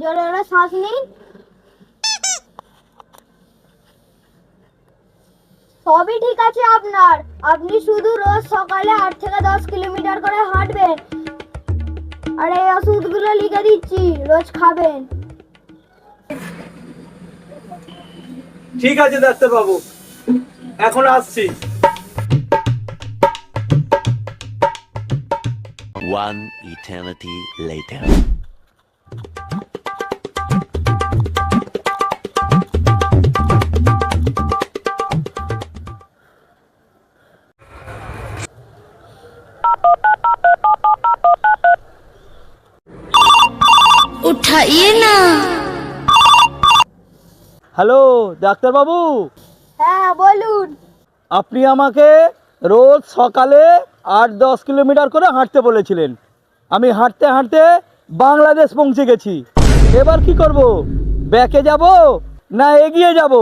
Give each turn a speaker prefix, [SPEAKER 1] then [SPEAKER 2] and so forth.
[SPEAKER 1] জোরে জোরে শ্বাস নিন। সবই ঠিক আছে আপনার। আপনি শুধু রোজ সকালে 8 থেকে 10 কিলোমিটার করে হাঁটবেন, আর এই ওষুধগুলো লিখে দিচ্ছি, রোজ খাবেন।
[SPEAKER 2] ঠিক আছে ডাক্তারবাবু, এখন আসছি।
[SPEAKER 3] One eternity later.
[SPEAKER 4] उठाइए ना।
[SPEAKER 2] হ্যালো ডাক্তারবাবু,
[SPEAKER 1] হ্যাঁ বলুন।
[SPEAKER 2] আপনি আমাকে রোজ সকালে 8-10 কিলোমিটার করে হাঁটতে বলেছিলেন। আমি হাঁটতে হাঁটতে বাংলাদেশ পৌঁছে গেছি। এবার কি করব? ব্যাকে যাব না এগিয়ে যাব?